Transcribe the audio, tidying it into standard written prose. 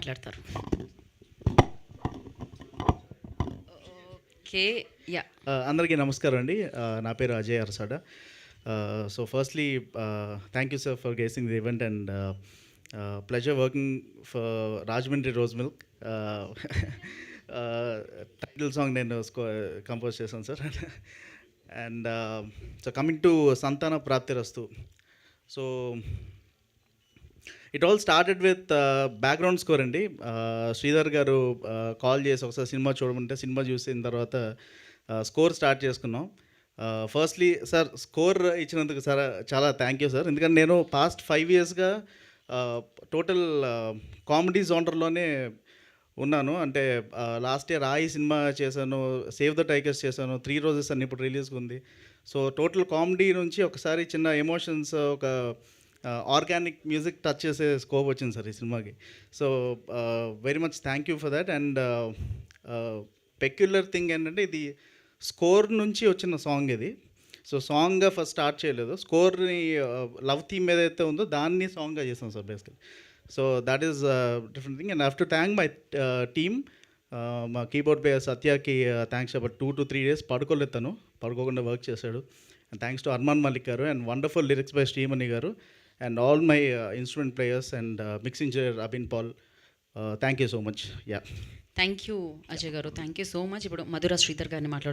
మాట్లాడతారు. Okay. Yeah! అందరికీ నమస్కారం అండి. నా పేరు Ajay Arasada. So firstly thank you sir for gracing the event and pleasure working for Rajahmundry rose milk. Title song నేను కంపోజ్ చేశాను sir. And so coming to Santhana Prapthirasthu. So it all started with background score అండి. శ్రీధర్ గారు call చేసి ఒకసారి cinema చూడమంటే cinema చూసిన తర్వాత score start చేసుకున్నాం. Firstly sir score ఇచ్చినందుకు సార్ చాలా థ్యాంక్ యూ సార్. ఎందుకంటే నేను పాస్ట్ 5 ఇయర్స్గా టోటల్ కామెడీ జోనర్లోనే ఉన్నాను. అంటే లాస్ట్ ఇయర్ రాయి సినిమా చేశాను, సేవ్ ద టైగర్స్ చేశాను, 3 రోజెస్ అని ఇప్పుడు రిలీజ్గా ఉంది. సో టోటల్ కామెడీ నుంచి ఒకసారి చిన్న ఎమోషన్స్, ఒక ఆర్గానిక్ మ్యూజిక్ టచ్ చేసే స్కోప్ వచ్చింది సార్ ఈ సినిమాకి. So very much thank you for that. And peculiar thing ఏంటంటే ఇది స్కోర్ నుంచి వచ్చిన సాంగ్ ఇది. సో సాంగ్గా ఫస్ట్ స్టార్ట్ చేయలేదు, స్కోర్ని లవ్ థీమ్ ఏదైతే ఉందో దాన్ని సాంగ్గా చేసాం sir basically. So that is different thing. And have to thank my team. మా keyboard player Satyaki thanks. About 2 to 3 days పడుకోలేదు, తను పడుకోకుండా వర్క్ చేశాడు. And thanks to Armaan Malik garu and wonderful lyrics by Shreemani garu and all my instrument players and mixing engineer Abin Paul. Thank you so much. Yeah, thank you Ajay garu. Thank you so much. ఇప్పుడు మధుర శ్రీధర్ గారిని మాట్లాడ